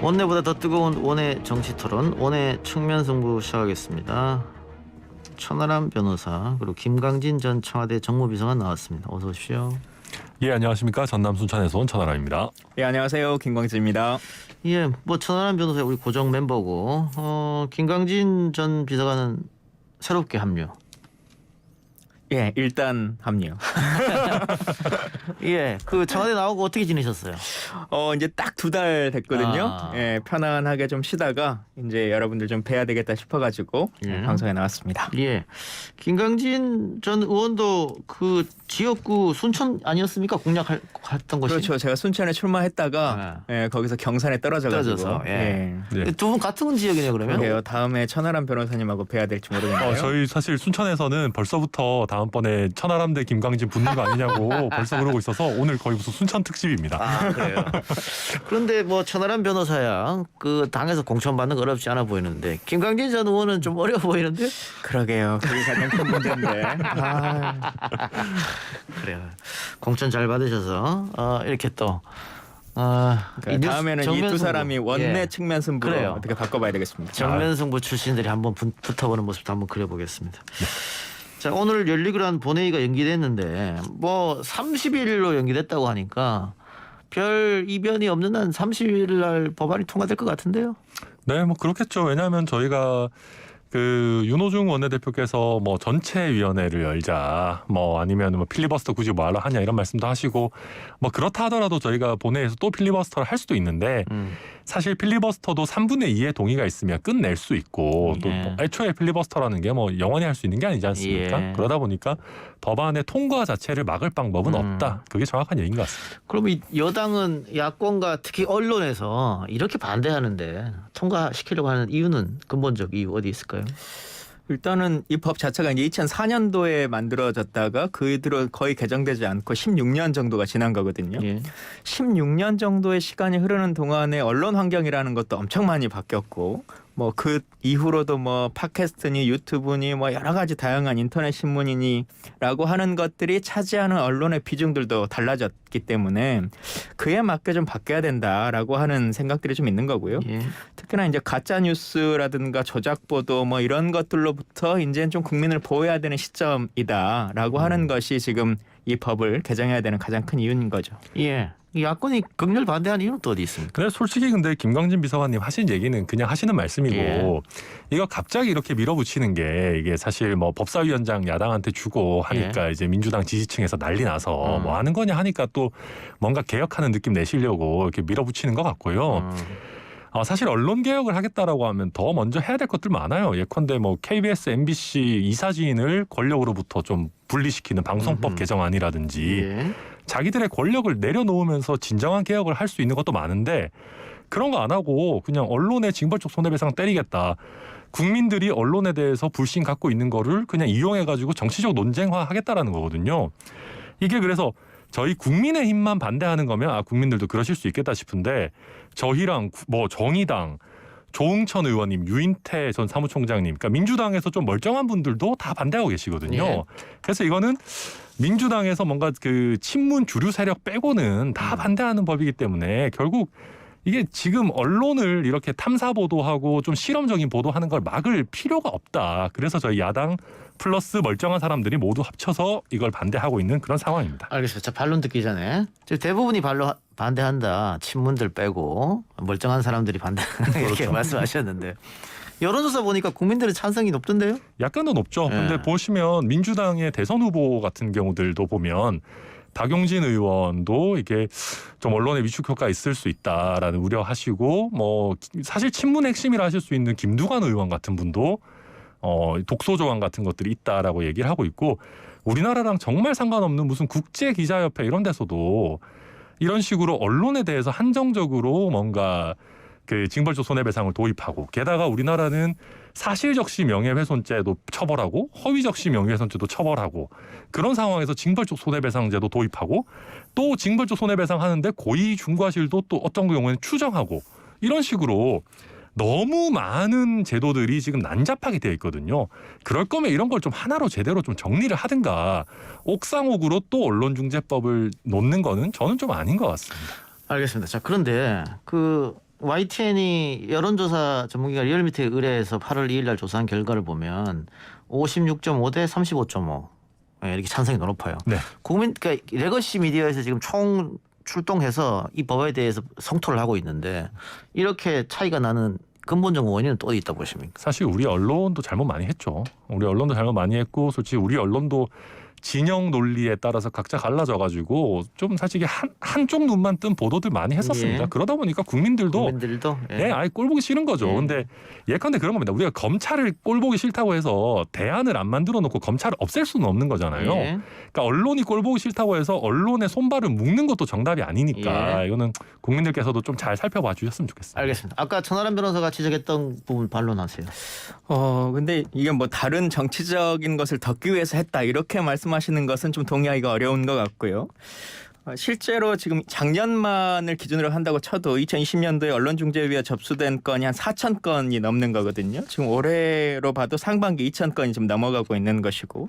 원내보다 더 뜨거운 원내 정치 토론, 원내 측면 승부 시작하겠습니다. 천하람 변호사 그리고 김광진 전 청와대 정무비서관 나왔습니다. 어서 오십시오. 예, 안녕하십니까. 전남 순천에서 온 천하람입니다. 예, 안녕하세요. 김광진입니다. 예, 뭐 천하람 변호사 우리 고정 멤버고 김광진 전 비서관은 새롭게 합류. 예, 일단 합류. 예, 그 청와대 나오고 어떻게 지내셨어요? 이제 딱 2달 됐거든요. 아. 예, 편안하게 좀 쉬다가 이제 여러분들 좀 뵈야 되겠다 싶어가지고 예. 방송에 나왔습니다. 예, 김광진 전 의원도 그 지역구 순천 아니었습니까? 공략했던 곳이. 그렇죠. 제가 순천에 출마했다가 예, 거기서 경산에 떨어져가지고. 떨어져서, 예. 네. 두 분 같은 지역이네요, 그러면. 그래요. 다음에 천하람 변호사님하고 뵈야 될지 모르겠네요. 저희 사실 순천에서는 벌써부터 다음번에 천하람 대 김광진 붙는 거 아니냐고 벌써 그러고 있어서 오늘 거의 무슨 순천 특집입니다. 아, 그래요. 그런데 뭐 천하람 변호사야 그 당에서 공천 받는 거 어렵지 않아 보이는데 김광진 전 의원은 좀 어려워 보이는데? 그러게요. 그게 가장 큰 문제인데. 아, 그래요. 공천 잘 받으셔서 이렇게 또 그러니까 이 뉴스 다음에는 이 정면 두 사람이 승부. 원내 예. 측면 승부로 그래요. 어떻게 바꿔봐야 되겠습니다. 정면 승부 출신들이 한번 붙어보는 모습도 한번 그려보겠습니다. 자, 오늘 열리기로 한 본회의가 연기됐는데 뭐 30일로 연기됐다고 하니까 별 이변이 없는 한 30일 날 법안이 통과될 것 같은데요. 네, 뭐 그렇겠죠. 왜냐하면 저희가 그 윤호중 원내대표께서 뭐 전체위원회를 열자, 뭐 아니면 뭐 필리버스터 굳이 뭐 하려 하냐 이런 말씀도 하시고, 뭐 그렇다 하더라도 저희가 본회의에서 또 필리버스터를 할 수도 있는데 사실 필리버스터도 3분의 2의 동의가 있으면 끝낼 수 있고 또 예. 뭐 애초에 필리버스터라는 게 뭐 영원히 할 수 있는 게 아니지 않습니까? 예. 그러다 보니까 법안의 통과 자체를 막을 방법은 없다. 그게 정확한 얘기인 것 같습니다. 그럼 이 여당은 야권과 특히 언론에서 이렇게 반대하는데 통과시키려고 하는 이유는 근본적 이유 어디 있을까요? 일단은 이 법 자체가 이제 2004년도에 만들어졌다가 그 뒤로 거의 개정되지 않고 16년 정도가 지난 거거든요. 예. 16년 정도의 시간이 흐르는 동안에 언론 환경이라는 것도 엄청 많이 바뀌었고 뭐 그 이후로도 뭐 팟캐스트니 유튜브니 뭐 여러 가지 다양한 인터넷 신문이니라고 하는 것들이 차지하는 언론의 비중들도 달라졌기 때문에 그에 맞게 좀 바뀌어야 된다라고 하는 생각들이 좀 있는 거고요. 예. 특히나 이제 가짜 뉴스라든가 조작 보도 뭐 이런 것들로부터 이제 좀 국민을 보호해야 되는 시점이다라고 하는 것이 지금 이 법을 개정해야 되는 가장 큰 이유인 거죠. 예. 이 야권이 극렬 반대하는 이유는 또 어디 있습니까? 근데 솔직히 근데 김광진 비서관님 하신 얘기는 그냥 하시는 말씀이고 예. 이거 갑자기 이렇게 밀어붙이는 게 이게 사실 뭐 법사위원장 야당한테 주고 하니까 이제 민주당 지지층에서 난리 나서 뭐 하는 거냐 하니까 또 뭔가 개혁하는 느낌 내시려고 이렇게 밀어붙이는 것 같고요. 사실 언론 개혁을 하겠다라고 하면 더 먼저 해야 될 것들 많아요. 예컨대 뭐 KBS, MBC 이사진을 권력으로부터 좀 분리시키는 방송법 개정안이라든지 예. 자기들의 권력을 내려놓으면서 진정한 개혁을 할 수 있는 것도 많은데 그런 거 안 하고 그냥 언론의 징벌적 손해배상 때리겠다. 국민들이 언론에 대해서 불신 갖고 있는 거를 그냥 이용해가지고 정치적 논쟁화하겠다라는 거거든요. 이게 그래서 저희 국민의힘만 반대하는 거면 국민들도 그러실 수 있겠다 싶은데 저희랑 뭐 정의당, 조응천 의원님, 유인태 전 사무총장님, 그러니까 민주당에서 좀 멀쩡한 분들도 다 반대하고 계시거든요. 예. 그래서 이거는 민주당에서 뭔가 그 친문 주류 세력 빼고는 다 반대하는 법이기 때문에 결국 이게 지금 언론을 이렇게 탐사 보도하고 좀 실험적인 보도하는 걸 막을 필요가 없다. 그래서 저희 야당 플러스 멀쩡한 사람들이 모두 합쳐서 이걸 반대하고 있는 그런 상황입니다. 알겠습니다. 자, 반론 듣기 전에 지금 대부분이 반대한다. 친문들 빼고 멀쩡한 사람들이 반대한다. 이렇게 그렇죠. 말씀하셨는데 여론조사 보니까 국민들의 찬성이 높던데요? 약간 더 높죠. 네. 근데 보시면 민주당의 대선 후보 같은 경우들도 보면 박용진 의원도 이게 좀 언론에 위축 효과가 있을 수 있다라는 우려하시고 뭐 사실 친문 핵심이라 하실 수 있는 김두관 의원 같은 분도 독소 조항 같은 것들이 있다라고 얘기를 하고 있고 우리나라랑 정말 상관없는 무슨 국제기자협회 이런 데서도 이런 식으로 언론에 대해서 한정적으로 뭔가 그 징벌적 손해배상을 도입하고 게다가 우리나라는 사실적시 명예훼손죄도 처벌하고 허위적시 명예훼손죄도 처벌하고 그런 상황에서 징벌적 손해배상제도 도입하고 또 징벌적 손해배상 하는데 고의 중과실도 또 어떤 경우에는 추정하고 이런 식으로 너무 많은 제도들이 지금 난잡하게 되어 있거든요. 그럴 거면 이런 걸 좀 하나로 제대로 좀 정리를 하든가 옥상옥으로 또 언론중재법을 놓는 거는 저는 좀 아닌 것 같습니다. 알겠습니다. 자, 그런데 그 YTN이 여론조사 전문기관 리얼미터에 의뢰해서 8월 2일 날 조사한 결과를 보면 56.5 대 35.5 이렇게 찬성이 높아요. 네. 그러니까 레거시 미디어에서 지금 총 출동해서 이 법에 대해서 성토를 하고 있는데 이렇게 차이가 나는 근본적 원인은 또 있다 보십니까? 사실 우리 언론도 잘못 많이 했죠. 우리 언론도 잘못 많이 했고 솔직히 우리 언론도 진영 논리에 따라서 각자 갈라져가지고 좀 사실 이게 한쪽 눈만 뜬 보도들 많이 했었습니다. 예. 그러다 보니까 국민들도 예. 아예 꼴 보기 싫은 거죠. 예. 근데 예컨대 그런 겁니다. 우리가 검찰을 꼴 보기 싫다고 해서 대안을 안 만들어 놓고 검찰을 없앨 수는 없는 거잖아요. 예. 그러니까 언론이 꼴 보기 싫다고 해서 언론의 손발을 묶는 것도 정답이 아니니까 예. 이거는 국민들께서도 좀 잘 살펴봐 주셨으면 좋겠습니다. 알겠습니다. 아까 천하람 변호사가 지적했던 부분 반론하세요. 근데 이게 뭐 다른 정치적인 것을 덮기 위해서 했다 이렇게 말씀하시는 것은 좀 동의하기가 어려운 것 같고요. 실제로 지금 작년만을 기준으로 한다고 쳐도 2020년도에 언론중재위에 접수된 건이 한 4천 건이 넘는 거거든요. 지금 올해로 봐도 상반기 2천 건이 좀 넘어가고 있는 것이고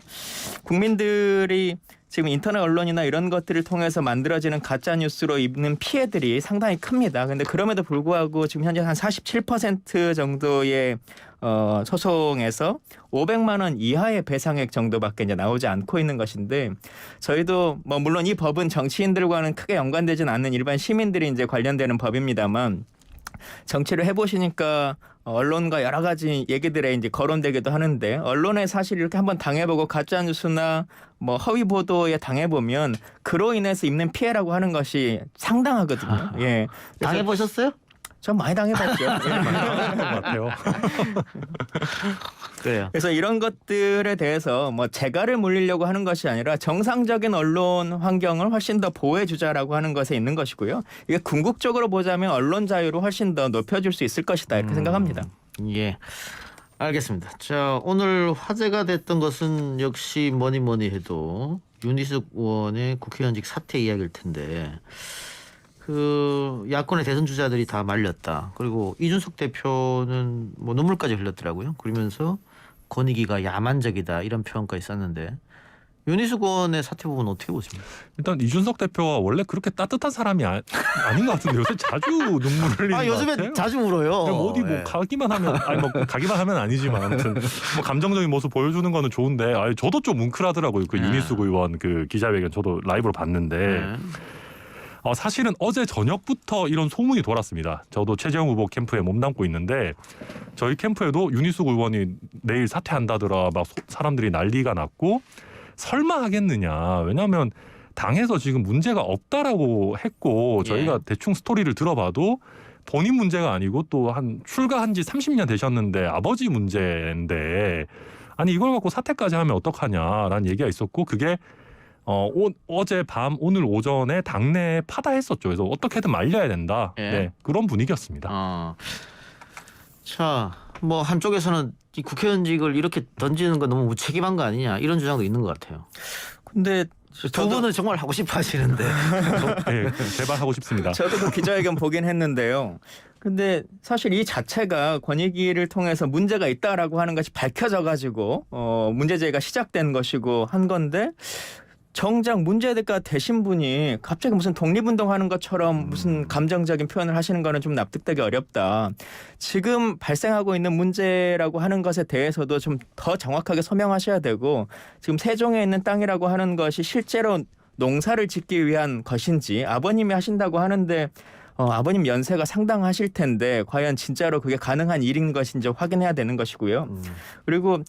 국민들이 지금 인터넷 언론이나 이런 것들을 통해서 만들어지는 가짜 뉴스로 입는 피해들이 상당히 큽니다. 그런데 그럼에도 불구하고 지금 현재 한 47% 정도의 소송에서 500만 원 이하의 배상액 정도밖에 이제 나오지 않고 있는 것인데 저희도 뭐 물론 이 법은 정치인들과는 크게 연관되지는 않는 일반 시민들이 이제 관련되는 법입니다만 정치를 해보시니까 언론과 여러 가지 얘기들에 이제 거론되기도 하는데 언론에 사실 이렇게 한번 당해보고 가짜 뉴스나 뭐 허위 보도에 당해보면 그로 인해서 입는 피해라고 하는 것이 상당하거든요. 예, 당해보셨어요? 전 많이 당해봤죠. 그런 것 같아요. 그래요. 그래서 이런 것들에 대해서 뭐 재갈을 물리려고 하는 것이 아니라 정상적인 언론 환경을 훨씬 더 보호해주자라고 하는 것에 있는 것이고요. 이게 궁극적으로 보자면 언론 자유를 훨씬 더 높여줄 수 있을 것이다 이렇게 생각합니다. 예. 알겠습니다. 자, 오늘 화제가 됐던 것은 역시 뭐니 해도 윤희숙 의원의 국회의원직 사퇴 이야기일 텐데 그 야권의 대선 주자들이 다 말렸다. 그리고 이준석 대표는 뭐 눈물까지 흘렸더라고요. 그러면서 권익위가 야만적이다 이런 표현까지 썼는데 윤희숙 의원의 사퇴 부분 어떻게 보십니까? 일단 이준석 대표가 원래 그렇게 따뜻한 사람이 아닌 것 같은데 요새 자주 눈물을 흘리는 것 요즘에 같아요. 자주 울어요. 어디 뭐 예. 가기만 하면 가기만 하면 아니지만 아무튼 뭐 감정적인 모습 보여주는 거는 좋은데 저도 좀 뭉클하더라고요. 그 윤희숙 의원 그 기자회견 저도 라이브로 봤는데 네. 사실은 어제 저녁부터 이런 소문이 돌았습니다. 저도 최재형 후보 캠프에 몸담고 있는데 저희 캠프에도 윤희숙 의원이 내일 사퇴한다더라 막 사람들이 난리가 났고 설마 하겠느냐. 왜냐하면 당에서 지금 문제가 없다라고 했고 저희가 대충 스토리를 들어봐도 본인 문제가 아니고 또 한 출가한 지 30년 되셨는데 아버지 문제인데 아니 이걸 갖고 사퇴까지 하면 어떡하냐라는 얘기가 있었고 그게 어젯밤 오늘 오전에 당내에 파다했었죠. 그래서 어떻게든 말려야 된다. 예. 네, 그런 분위기였습니다. 자, 뭐 한쪽에서는 이 국회의원직을 이렇게 던지는 건 너무 무책임한 거 아니냐 이런 주장도 있는 것 같아요. 근데 두 분은 정말 하고 싶어 하시는데. 네, 제발 하고 싶습니다. 저도 그 기자회견 보긴 했는데요. 근데 사실 이 자체가 권익위를 통해서 문제가 있다라고 하는 것이 밝혀져가지고 문제 제기가 시작된 것이고 한 건데 정작 문제가 되신 분이 갑자기 무슨 독립운동하는 것처럼 무슨 감정적인 표현을 하시는 거는 좀 납득되기 어렵다. 지금 발생하고 있는 문제라고 하는 것에 대해서도 좀 더 정확하게 소명하셔야 되고 지금 세종에 있는 땅이라고 하는 것이 실제로 농사를 짓기 위한 것인지 아버님이 하신다고 하는데 아버님 연세가 상당하실 텐데 과연 진짜로 그게 가능한 일인 것인지 확인해야 되는 것이고요. 그리고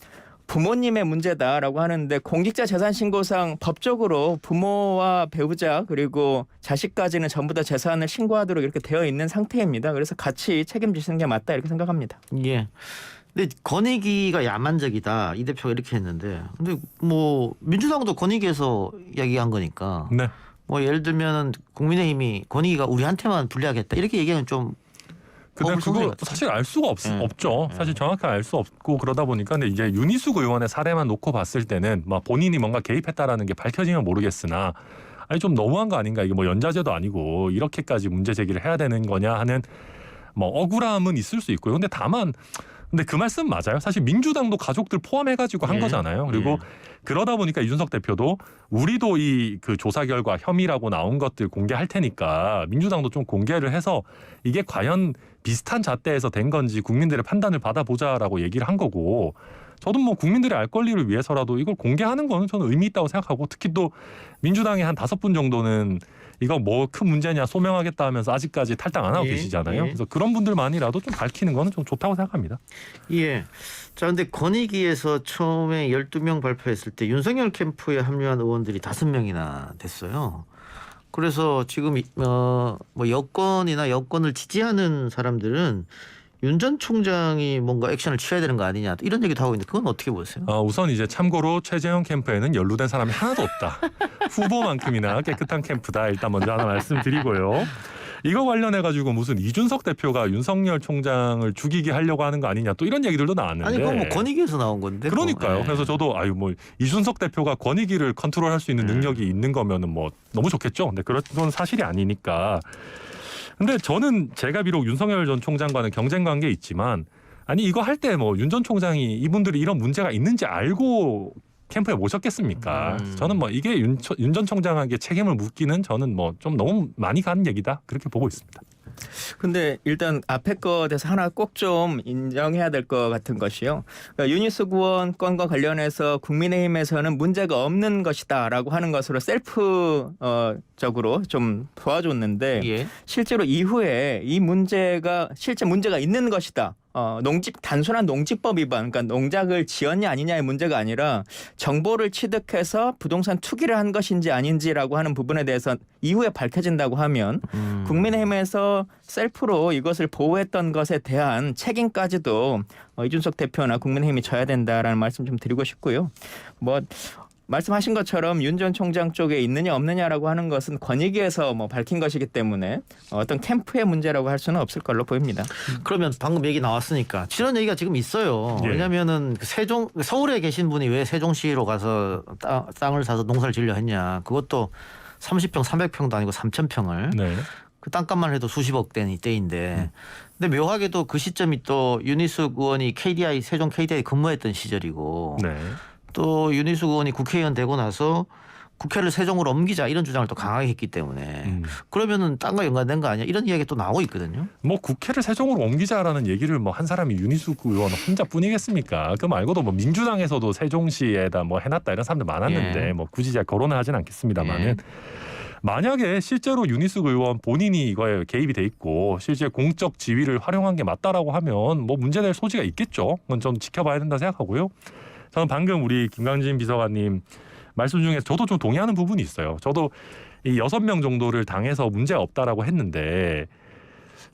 부모님의 문제다라고 하는데 공직자 재산신고상 법적으로 부모와 배우자 그리고 자식까지는 전부 다 재산을 신고하도록 이렇게 되어 있는 상태입니다. 그래서 같이 책임지시는 게 맞다 이렇게 생각합니다. 예. 근데 권익위가 야만적이다 이 대표가 이렇게 했는데 근데 뭐 민주당도 권익위에서 이야기한 거니까 네. 뭐 예를 들면은 국민의힘이 권익위가 우리한테만 불리하겠다 이렇게 얘기하면 좀 근데 그거 사실 알 수가 없죠. 사실 정확히 알 수 없고 그러다 보니까 근데 이제 윤희숙 의원의 사례만 놓고 봤을 때는 막 본인이 뭔가 개입했다라는 게 밝혀지면 모르겠으나 아니 좀 너무한 거 아닌가 이게 뭐 연좌제도 아니고 이렇게까지 문제 제기를 해야 되는 거냐 하는 뭐 억울함은 있을 수 있고요. 근데 다만 근데 그 말씀 맞아요. 사실 민주당도 가족들 포함해가지고 한 예. 거잖아요. 그리고 예. 그러다 보니까 이준석 대표도 우리도 이 그 조사 결과 혐의라고 나온 것들 공개할 테니까 민주당도 좀 공개를 해서 이게 과연 비슷한 잣대에서 된 건지 국민들의 판단을 받아보자라고 얘기를 한 거고, 저도 뭐 국민들의 알 권리를 위해서라도 이걸 공개하는 거는 저는 의미 있다고 생각하고, 특히 또 민주당의 한 5분 정도는 이거 뭐 큰 문제냐 소명하겠다 하면서 아직까지 탈당 안 하고 예. 계시잖아요. 예. 그래서 그런 분들만이라도 좀 밝히는 거는 좀 좋다고 생각합니다. 예. 자, 근데 권익위에서 처음에 12명 발표했을 때 윤석열 캠프에 합류한 의원들이 5명이나 됐어요. 그래서 지금 뭐 여권이나 여권을 지지하는 사람들은 윤 전 총장이 뭔가 액션을 취해야 되는 거 아니냐 이런 얘기도 하고 있는데 그건 어떻게 보세요? 우선 이제 참고로 최재형 캠프에는 연루된 사람이 하나도 없다. 후보만큼이나 깨끗한 캠프다. 일단 먼저 하나 말씀드리고요. 이거 관련해 가지고 무슨 이준석 대표가 윤석열 총장을 죽이게 하려고 하는 거 아니냐 또 이런 얘기들도 나왔는데. 아니 그건 뭐 권익위에서 나온 건데. 그러니까요. 뭐. 그래서 저도 뭐 이준석 대표가 권익위를 컨트롤할 수 있는 능력이 있는 거면은 뭐 너무 좋겠죠. 근데 그런 건 사실이 아니니까. 근데 저는 제가 비록 윤석열 전 총장과는 경쟁 관계에 있지만, 아니 이거 할 때 뭐 윤 전 총장이 이분들이 이런 문제가 있는지 알고 캠프에 모셨겠습니까? 저는 뭐 이게 윤 전 총장에게 책임을 묻기는 저는 뭐 좀 너무 많이 가는 얘기다 그렇게 보고 있습니다. 근데 일단 앞에 거 대해서 하나 꼭 좀 인정해야 될 것 같은 것이요. 그러니까 윤희숙 의원 건과 관련해서 국민의힘에서는 문제가 없는 것이다라고 하는 것으로 셀프 적으로 좀 도와줬는데 예. 실제로 이후에 이 문제가 실제 문제가 있는 것이다. 단순한 농지법 위반, 그러니까 농작을 지었냐 아니냐의 문제가 아니라 정보를 취득해서 부동산 투기를 한 것인지 아닌지라고 하는 부분에 대해서 이후에 밝혀진다고 하면 국민의힘에서 셀프로 이것을 보호했던 것에 대한 책임까지도 이준석 대표나 국민의힘이 져야 된다라는 말씀 좀 드리고 싶고요. 뭐 말씀하신 것처럼 윤 전 총장 쪽에 있느냐 없느냐라고 하는 것은 권익위에서 뭐 밝힌 것이기 때문에 어떤 캠프의 문제라고 할 수는 없을 걸로 보입니다. 그러면 방금 얘기 나왔으니까 이런 얘기가 지금 있어요. 예. 왜냐하면은 서울에 계신 분이 왜 세종시로 가서 땅을 사서 농사를 지으려 했냐. 그것도 30평, 300평도 아니고 3,000평을. 네. 그 땅값만 해도 수십억 대는 때인데. 근데 묘하게도 그 시점이 또 윤희숙 의원이 세종 KDI 근무했던 시절이고. 네. 또 윤희숙 의원이 국회의원 되고 나서 국회를 세종으로 옮기자 이런 주장을 또 강하게 했기 때문에 그러면은 땅과 연관된 거 아니야 이런 이야기 또 나오고 있거든요. 뭐 국회를 세종으로 옮기자라는 얘기를 뭐 한 사람이 윤희숙 의원 혼자뿐이겠습니까? 그 말고도 뭐 민주당에서도 세종시에다 뭐 해놨다 이런 사람들 많았는데 예. 뭐 굳이 제가 거론을 하진 않겠습니다만은 예. 만약에 실제로 윤희숙 의원 본인이 이거에 개입이 돼 있고 실제 공적 지위를 활용한 게 맞다라고 하면 뭐 문제될 소지가 있겠죠. 그건 좀 지켜봐야 된다 생각하고요. 저는 방금 우리 김강진 비서관님 말씀 중에 저도 좀 동의하는 부분이 있어요. 저도 이 6명 정도를 당해서 문제가 없다라고 했는데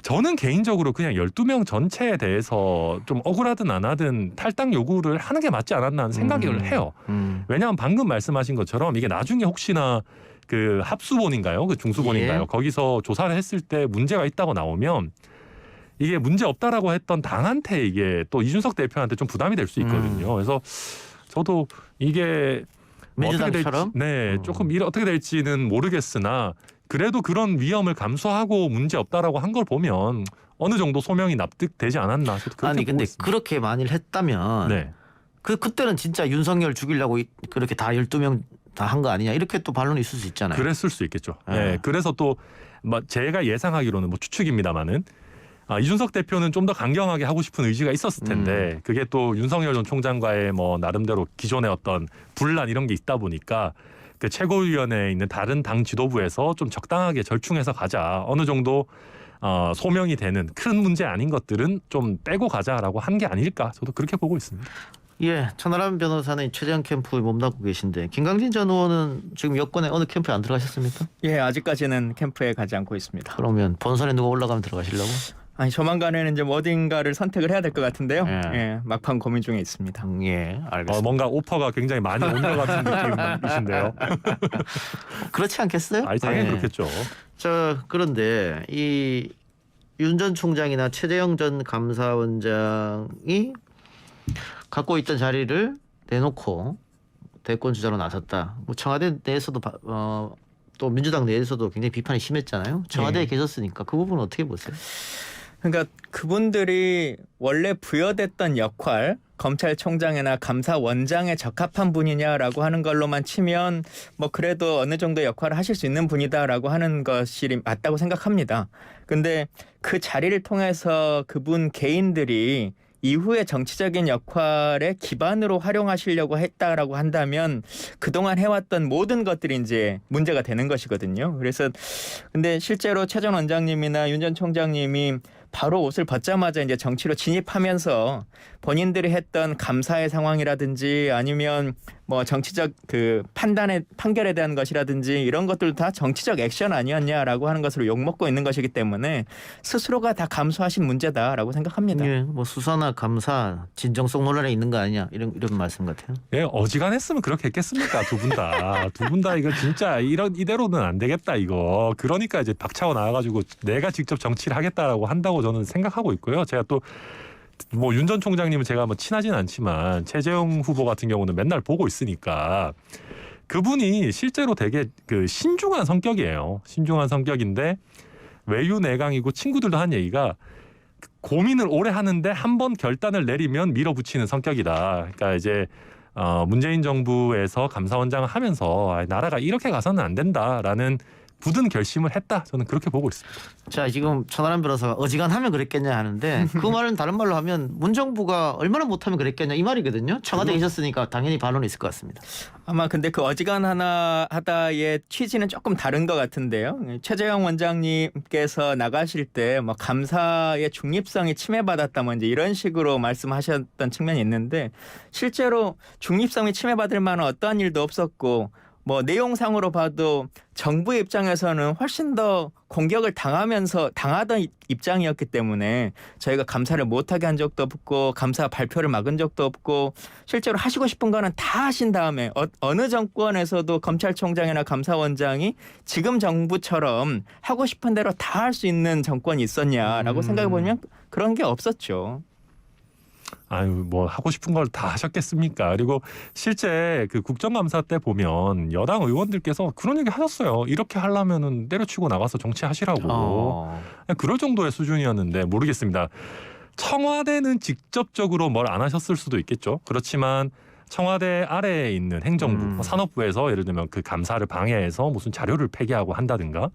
저는 개인적으로 그냥 12명 전체에 대해서 좀 억울하든 안 하든 탈당 요구를 하는 게 맞지 않았나 하는 생각을 해요. 왜냐하면 방금 말씀하신 것처럼 이게 나중에 혹시나 그 합수본인가요? 그 중수본인가요? 예. 거기서 조사를 했을 때 문제가 있다고 나오면 이게 문제 없다라고 했던 당한테 이게 또 이준석 대표한테 좀 부담이 될 수 있거든요. 그래서 저도 이게 민주당처럼? 조금 어떻게 될지는 모르겠으나 그래도 그런 위험을 감수하고 문제 없다라고 한 걸 보면 어느 정도 소명이 납득되지 않았나. 저도 그렇게 아니 보고 근데 있습니다. 그렇게 만일 했다면 네. 그때는 진짜 윤석열 죽이려고 그렇게 다 12명 다 한 거 아니냐 이렇게 또 반론이 있을 수 있잖아요. 그랬을 수 있겠죠. 네. 네. 그래서 또 제가 예상하기로는 뭐 추측입니다만은 이준석 대표는 좀 더 강경하게 하고 싶은 의지가 있었을 텐데 그게 또 윤석열 전 총장과의 뭐 나름대로 기존의 어떤 분란 이런 게 있다 보니까 그 최고위원회에 있는 다른 당 지도부에서 좀 적당하게 절충해서 가자. 어느 정도 소명이 되는 큰 문제 아닌 것들은 좀 빼고 가자라고 한 게 아닐까. 저도 그렇게 보고 있습니다. 예, 천하람 변호사는 최재형 캠프에 몸담고 계신데 김강진 전 의원은 지금 여권에 어느 캠프에 안 들어가셨습니까? 예, 아직까지는 캠프에 가지 않고 있습니다. 그러면 본선에 누가 올라가면 들어가시려고? 아니 조만간에는 이제 어딘가를 선택을 해야 될 것 같은데요. 예. 예, 막판 고민 중에 있습니다. 예, 알겠습니다. 뭔가 오퍼가 굉장히 많이 온 것 같은 느낌이신데요. 그렇지 않겠어요? 당연히 예. 그렇겠죠. 자, 그런데 이 윤 전 총장이나 최재형 전 감사원장이 갖고 있던 자리를 내놓고 대권 주자로 나섰다. 뭐 청와대 내에서도 또 민주당 내에서도 굉장히 비판이 심했잖아요. 청와대에 예. 계셨으니까 그 부분은 어떻게 보세요? 그러니까 그분들이 원래 부여됐던 역할, 검찰총장이나 감사원장에 적합한 분이냐라고 하는 걸로만 치면 뭐 그래도 어느 정도 역할을 하실 수 있는 분이다라고 하는 것이 맞다고 생각합니다. 근데 그 자리를 통해서 그분 개인들이 이후에 정치적인 역할의 기반으로 활용하시려고 했다라고 한다면 그동안 해왔던 모든 것들이 이제 문제가 되는 것이거든요. 그래서 근데 실제로 최 전 원장님이나 윤 전 총장님이 바로 옷을 벗자마자 이제 정치로 진입하면서 본인들이 했던 감사의 상황이라든지 아니면 뭐 정치적 그 판결에 대한 것이라든지 이런 것들도 다 정치적 액션 아니었냐라고 하는 것으로 욕먹고 있는 것이기 때문에 스스로가 다 감수하신 문제다라고 생각합니다. 예, 뭐 수사나 감사 진정성 논란에 있는 거 아니냐 이런 말 같아요. 예, 어지간했으면 그렇게 했겠습니까? 두 분 다. 두 분 다 이거 진짜 이대로는 안 되겠다 이거. 그러니까 이제 박차고 나와가지고 내가 직접 정치를 하겠다라고 한다고 저는 생각하고 있고요. 제가 또 뭐 윤 전 총장님은 제가 뭐 친하진 않지만 최재형 후보 같은 경우는 맨날 보고 있으니까 그분이 실제로 되게 그 신중한 성격이에요. 신중한 성격인데 외유내강이고 친구들도 한 얘기가 고민을 오래 하는데 한 번 결단을 내리면 밀어붙이는 성격이다. 그러니까 이제 문재인 정부에서 감사원장을 하면서 나라가 이렇게 가서는 안 된다라는 굳은 결심을 했다. 저는 그렇게 보고 있습니다. 자, 지금 천하람 변호사가 어지간하면 그랬겠냐 하는데 그 말은 다른 말로 하면 문정부가 얼마나 못하면 그랬겠냐 이 말이거든요. 청와대에 계셨으니까 당연히 반론이 있을 것 같습니다. 아마 근데 그 어지간하다의 취지는 조금 다른 것 같은데요. 최재형 원장님께서 나가실 때 뭐 감사의 중립성이 침해받았다 뭐 이제 이런 식으로 말씀하셨던 측면이 있는데 실제로 중립성이 침해받을 만한 어떠한 일도 없었고 뭐 내용상으로 봐도 정부의 입장에서는 훨씬 더 공격을 당하던 입장이었기 때문에 저희가 감사를 못하게 한 적도 없고 감사 발표를 막은 적도 없고 실제로 하시고 싶은 거는 다 하신 다음에 어느 정권에서도 검찰총장이나 감사원장이 지금 정부처럼 하고 싶은 대로 다 할 수 있는 정권이 있었냐라고 생각해 보면 그런 게 없었죠. 아유, 뭐 하고 싶은 걸 다 하셨겠습니까? 그리고 실제 그 국정감사 때 보면 여당 의원들께서 그런 얘기 하셨어요. 이렇게 하려면은 때려치고 나가서 정치하시라고. 그럴 정도의 수준이었는데 모르겠습니다. 청와대는 직접적으로 뭘 안 하셨을 수도 있겠죠. 그렇지만 청와대 아래에 있는 행정부, 산업부에서 예를 들면 그 감사를 방해해서 무슨 자료를 폐기하고 한다든가,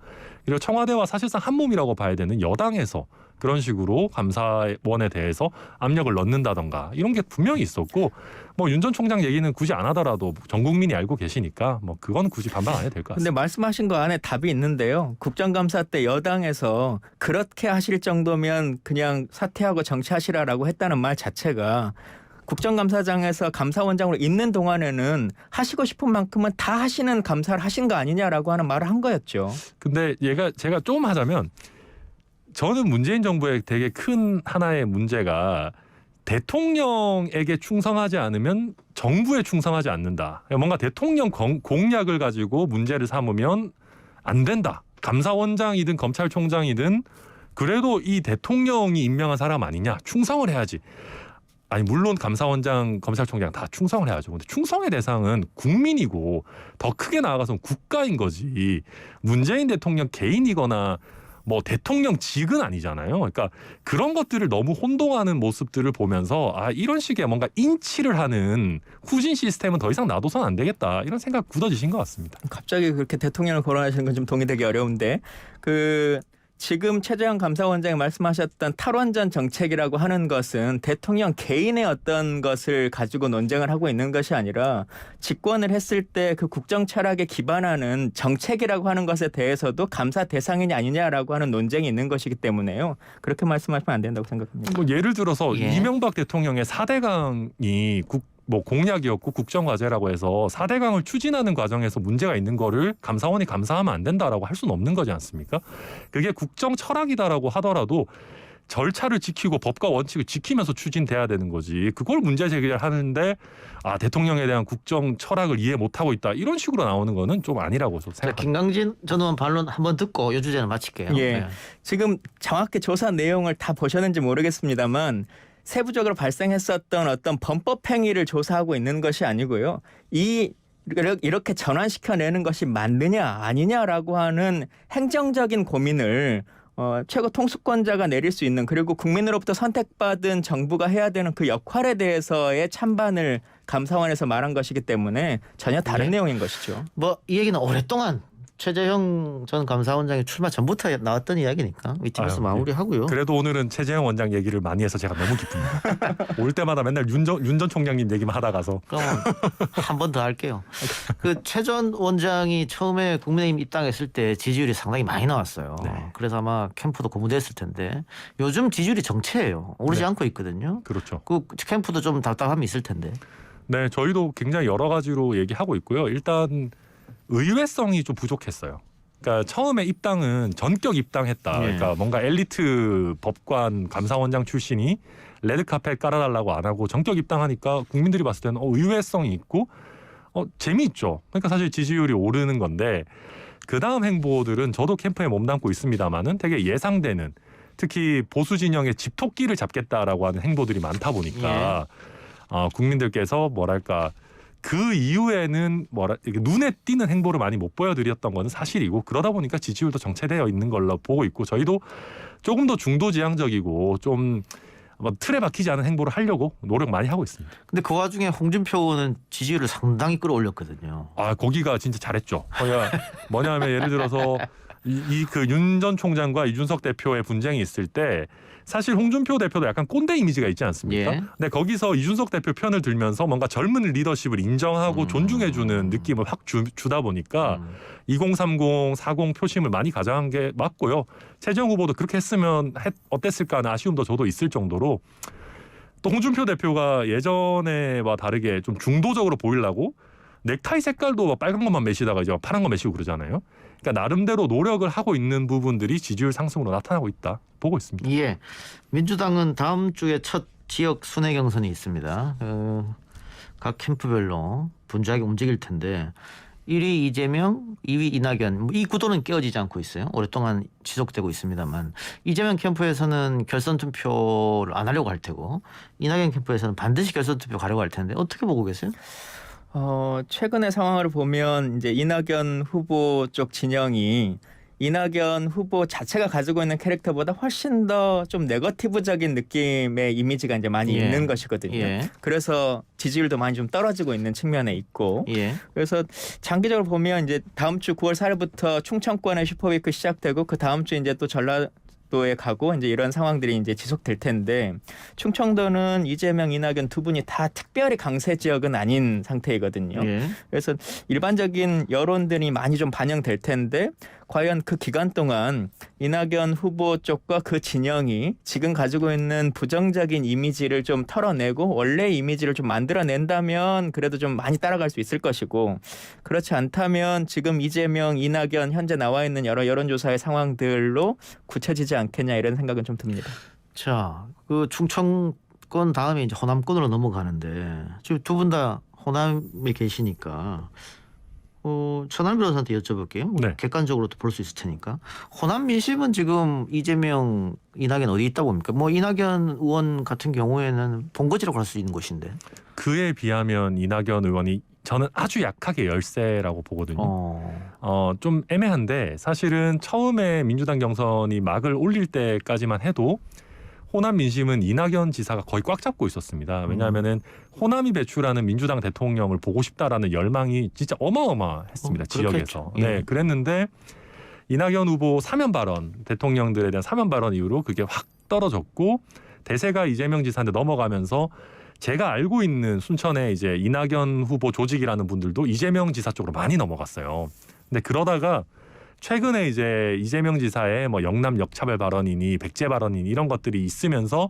그리고 청와대와 사실상 한 몸이라고 봐야 되는 여당에서 그런 식으로 감사원에 대해서 압력을 넣는다던가 이런 게 분명히 있었고, 뭐 윤 전 총장 얘기는 굳이 안 하더라도 전 국민이 알고 계시니까 뭐 그건 굳이 반박 안 해도 될 것 같습니다. 근데 말씀하신 거 안에 답이 있는데요. 국정감사 때 여당에서 그렇게 하실 정도면 그냥 사퇴하고 정치하시라라고 했다는 말 자체가 국정감사장에서 감사원장으로 있는 동안에는 하시고 싶은 만큼은 다 하시는 감사를 하신 거 아니냐라고 하는 말을 한 거였죠. 근데 제가 좀 하자면 저는 문재인 정부의 되게 큰 하나의 문제가 대통령에게 충성하지 않으면 정부에 충성하지 않는다. 뭔가 대통령 공약을 가지고 문제를 삼으면 안 된다. 감사원장이든 검찰총장이든 그래도 이 대통령이 임명한 사람 아니냐. 충성을 해야지. 아니 물론 감사원장, 검찰총장 다 충성을 해야죠. 근데 충성의 대상은 국민이고 더 크게 나아가서는 국가인 거지. 문재인 대통령 개인이거나 뭐 대통령직은 아니잖아요. 그러니까 그런 것들을 너무 혼동하는 모습들을 보면서 이런 식의 뭔가 인치를 하는 후진 시스템은 더 이상 놔둬선 안 되겠다. 이런 생각 굳어지신 것 같습니다. 갑자기 그렇게 대통령을 거론하시는 건 좀 동의되기 어려운데 지금 최재형 감사원장이 말씀하셨던 탈원전 정책이라고 하는 것은 대통령 개인의 어떤 것을 가지고 논쟁을 하고 있는 것이 아니라 집권을 했을 때 그 국정 철학에 기반하는 정책이라고 하는 것에 대해서도 감사 대상이냐 아니냐라고 하는 논쟁이 있는 것이기 때문에요. 그렇게 말씀하시면 안 된다고 생각합니다. 뭐 예를 들어서 예. 이명박 대통령의 4대강이 공약이었고 국정과제라고 해서 4대강을 추진하는 과정에서 문제가 있는 거를 감사원이 감사하면 안 된다라고 할 수는 없는 거지 않습니까? 그게 국정 철학이다라고 하더라도 절차를 지키고 법과 원칙을 지키면서 추진돼야 되는 거지. 그걸 문제 제기를 하는데 대통령에 대한 국정 철학을 이해 못하고 있다. 이런 식으로 나오는 거는 좀 아니라고 저 생각합니다. 김강진 전 의원 반론 한번 듣고 이 주제는 마칠게요. 예. 네. 지금 정확히 조사 내용을 다 보셨는지 모르겠습니다만 세부적으로 발생했었던 어떤 범법 행위를 조사하고 있는 것이 아니고요. 이렇게 전환시켜내는 것이 맞느냐 아니냐라고 하는 행정적인 고민을 최고 통수권자가 내릴 수 있는 그리고 국민으로부터 선택받은 정부가 해야 되는 그 역할에 대해서의 찬반을 감사원에서 말한 것이기 때문에 전혀 다른 네. 내용인 것이죠. 뭐 이 얘기는 오랫동안 최재형 전 감사원장이 출마 전부터 나왔던 이야기니까 이쯤에서 아유, 마무리하고요. 그래도 오늘은 최재형 원장 얘기를 많이 해서 제가 너무 기쁩니다. 올 때마다 맨날 윤 전 총장님 얘기만 하다 가서. 그럼 한 번 더 할게요. 그 최 전 원장이 처음에 국민의힘 입당했을 때 지지율이 상당히 많이 나왔어요. 네. 그래서 아마 캠프도 고무됐을 텐데 요즘 지지율이 정체예요. 오르지 네. 않고 있거든요. 그렇죠. 그 캠프도 좀 답답함이 있을 텐데. 네, 저희도 굉장히 여러 가지로 얘기하고 있고요. 일단 의외성이 좀 부족했어요. 그러니까 처음에 입당은 전격 입당했다. 네. 그러니까 뭔가 엘리트 법관 감사원장 출신이 레드카펫 깔아달라고 안 하고 전격 입당하니까 국민들이 봤을 때는 의외성이 있고 재미있죠. 그러니까 사실 지지율이 오르는 건데 그 다음 행보들은 저도 캠프에 몸담고 있습니다만은 되게 예상되는 특히 보수 진영의 집토끼를 잡겠다라고 하는 행보들이 많다 보니까 국민들께서 뭐랄까 그 이후에는 이렇게 눈에 띄는 행보를 많이 못 보여드렸던 것은 사실이고 그러다 보니까 지지율도 정체되어 있는 걸로 보고 있고 저희도 조금 더 중도지향적이고 좀 틀에 박히지 않은 행보를 하려고 노력 많이 하고 있습니다. 근데 그 와중에 홍준표 의원은 지지율을 상당히 끌어올렸거든요. 거기가 진짜 잘했죠. 뭐냐면 예를 들어서 그 윤 전 총장과 이준석 대표의 분쟁이 있을 때 사실 홍준표 대표도 약간 꼰대 이미지가 있지 않습니까? 예. 근데 거기서 이준석 대표 편을 들면서 뭔가 젊은 리더십을 인정하고 존중해주는 느낌을 확 주다 보니까 2030, 40 표심을 많이 가져간 게 맞고요. 최재형 후보도 그렇게 했으면 어땠을까 하는 아쉬움도 저도 있을 정도로 또 홍준표 대표가 예전에와 다르게 좀 중도적으로 보이려고 넥타이 색깔도 빨간 것만 매시다가 이제 파란 거 매시고 그러잖아요. 그러니까 나름대로 노력을 하고 있는 부분들이 지지율 상승으로 나타나고 있다 보고 있습니다. 예, 민주당은 다음 주에 첫 지역 순회 경선이 있습니다. 각 캠프별로 분주하게 움직일 텐데 1위 이재명, 2위 이낙연 이 구도는 깨어지지 않고 있어요. 오랫동안 지속되고 있습니다만 이재명 캠프에서는 결선 투표를 안 하려고 할 테고 이낙연 캠프에서는 반드시 결선 투표 가려고 할 텐데 어떻게 보고 계세요? 최근의 상황을 보면 이제 이낙연 후보 쪽 진영이 이낙연 후보 자체가 가지고 있는 캐릭터보다 훨씬 더 좀 네거티브적인 느낌의 이미지가 이제 많이 예. 있는 것이거든요. 예. 그래서 지지율도 많이 좀 떨어지고 있는 측면에 있고 예. 그래서 장기적으로 보면 이제 다음 주 9월 4일부터 충청권의 슈퍼위크 시작되고 그 다음 주 이제 또 전라도에 가고 이제 이런 상황들이 이제 지속될 텐데 충청도는 이재명, 이낙연 두 분이 다 특별히 강세 지역은 아닌 상태이거든요. 예. 그래서 일반적인 여론들이 많이 좀 반영될 텐데 과연 그 기간 동안 이낙연 후보 쪽과 그 진영이 지금 가지고 있는 부정적인 이미지를 좀 털어내고 원래의 이미지를 좀 만들어낸다면 그래도 좀 많이 따라갈 수 있을 것이고 그렇지 않다면 지금 이재명, 이낙연 현재 나와 있는 여러 여론조사의 상황들로 굳혀지지 않겠냐 이런 생각은 좀 듭니다. 자, 그 충청권 다음에 이제 호남권으로 넘어가는데 지금 두 분 다 호남에 계시니까 천안 변호사한테 여쭤볼게요. 네. 객관적으로도 볼 수 있을 테니까. 호남 민심은 지금 이재명, 이낙연 어디 있다고 봅니까? 뭐 이낙연 의원 같은 경우에는 본거지라고 할 수 있는 곳인데. 그에 비하면 이낙연 의원이 저는 아주 약하게 열세라고 보거든요. 좀 애매한데 사실은 처음에 민주당 경선이 막을 올릴 때까지만 해도 호남 민심은 이낙연 지사가 거의 꽉 잡고 있었습니다. 왜냐하면은 호남이 배출하는 민주당 대통령을 보고 싶다라는 열망이 진짜 어마어마했습니다. 지역에서. 예. 네, 그랬는데 이낙연 후보 사면 발언, 대통령들에 대한 사면 발언 이후로 그게 확 떨어졌고 대세가 이재명 지사한테 넘어가면서 제가 알고 있는 순천에 이제 이낙연 후보 조직이라는 분들도 이재명 지사 쪽으로 많이 넘어갔어요. 근데 그러다가 최근에 이제 이재명 지사의 뭐 영남 역차별 발언이니 백제 발언이니 이런 것들이 있으면서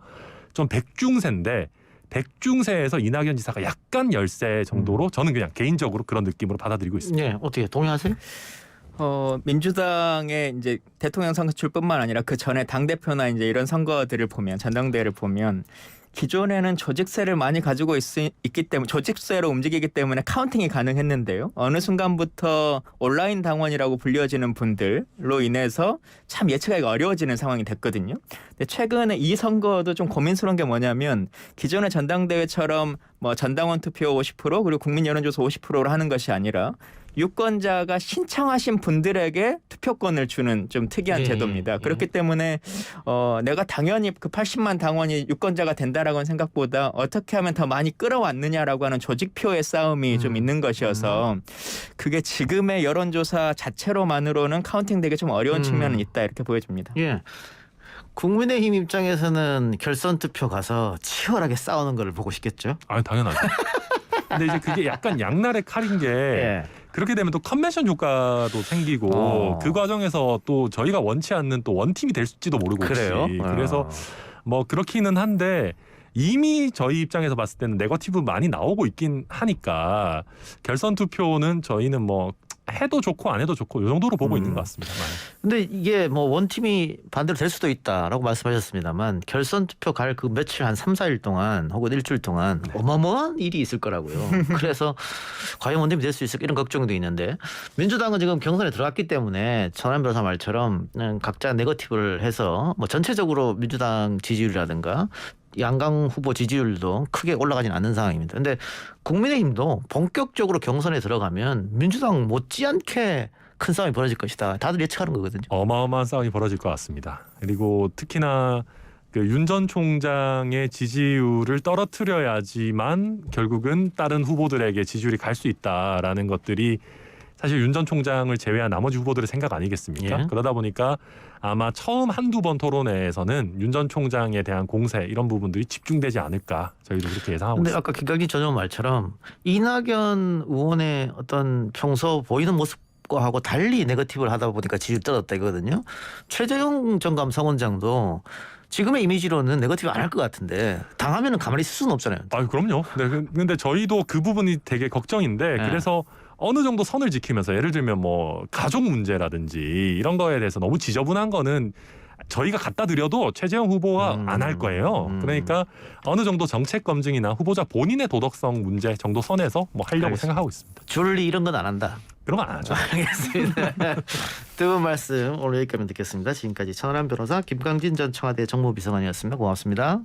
좀 백중세인데 백중세에서 이낙연 지사가 약간 열세 정도로 저는 그냥 개인적으로 그런 느낌으로 받아들이고 있습니다. 네, 어떻게 동의하세요? 민주당의 이제 대통령 선거출뿐만 아니라 그 전에 당 대표나 이제 이런 선거들을 보면 전당대회를 보면 기존에는 조직세를 많이 가지고 있기 때문에 조직세로 움직이기 때문에 카운팅이 가능했는데요. 어느 순간부터 온라인 당원이라고 불려지는 분들로 인해서 참 예측하기가 어려워지는 상황이 됐거든요. 근데 최근에 이 선거도 좀 고민스러운 게 뭐냐면 기존의 전당대회처럼 뭐 전당원 투표 50% 그리고 국민 여론조사 50%로 하는 것이 아니라 유권자가 신청하신 분들에게 투표권을 주는 좀 특이한 예, 제도입니다. 예. 그렇기 때문에 내가 당연히 그 80만 당원이 유권자가 된다라고는 생각보다 어떻게 하면 더 많이 끌어왔느냐라고 하는 조직표의 싸움이 좀 있는 것이어서 그게 지금의 여론조사 자체로만으로는 카운팅되기 좀 어려운 측면은 있다 이렇게 보여집니다. 예. 국민의힘 입장에서는 결선 투표 가서 치열하게 싸우는 걸 보고 싶겠죠. 아, 당연하죠. 근데 이제 그게 약간 양날의 칼인 게 예. 그렇게 되면 또 컨벤션 효과도 생기고 그 과정에서 또 저희가 원치 않는 또 원팀이 될지도 모르고 그래요? 혹시. 그래서 뭐 그렇기는 한데 이미 저희 입장에서 봤을 때는 네거티브 많이 나오고 있긴 하니까 결선 투표는 저희는 뭐 해도 좋고 안 해도 좋고 이 정도로 보고 있는 것 같습니다. 근데 이게 뭐 원팀이 반대로 될 수도 있다라고 말씀하셨습니다만 결선 투표 갈 그 며칠 한 3, 4일 동안 혹은 일주일 동안 어마어마한 일이 있을 거라고요. 그래서 과연 원팀이 될 수 있을까 이런 걱정도 있는데 민주당은 지금 경선에 들어갔기 때문에 천안 변호사 말처럼 각자 네거티브를 해서 뭐 전체적으로 민주당 지지율이라든가 양강 후보 지지율도 크게 올라가진 않는 상황입니다. 근데 국민의힘도 본격적으로 경선에 들어가면 민주당 못지않게 큰 싸움이 벌어질 것이다. 다들 예측하는 거거든요. 어마어마한 싸움이 벌어질 것 같습니다. 그리고 특히나 그 윤 전 총장의 지지율을 떨어뜨려야지만 결국은 다른 후보들에게 지지율이 갈 수 있다라는 것들이 사실 윤 전 총장을 제외한 나머지 후보들의 생각 아니겠습니까? 예. 그러다 보니까 아마 처음 한두 번 토론회에서는 윤 전 총장에 대한 공세 이런 부분들이 집중되지 않을까 저희도 그렇게 예상하고 근데 있습니다. 아까 김강진 전 의원 말처럼 이낙연 의원의 어떤 평소 보이는 모습과 하고 달리 네거티브를 하다 보니까 지지율 떨어졌다 이거거든요. 최재형 전 감사원장도 지금의 이미지로는 네거티브 안 할 것 같은데 당하면은 가만히 있을 수는 없잖아요. 아, 그럼요. 네, 근데 저희도 그 부분이 되게 걱정인데 네. 그래서 어느 정도 선을 지키면서 예를 들면 뭐 가족 문제라든지 이런 거에 대해서 너무 지저분한 거는 저희가 갖다 드려도 최재형 후보가 안 할 거예요. 그러니까 어느 정도 정책 검증이나 후보자 본인의 도덕성 문제 정도 선에서 뭐 하려고 알겠습니다. 생각하고 있습니다. 줄리 이런 건 안 한다. 그런 거 안 하죠. 알겠습니다. 두 분 말씀 오늘 여기까지 듣겠습니다. 지금까지 천하람 변호사 김강진 전 청와대 정무비서관이었습니다. 고맙습니다.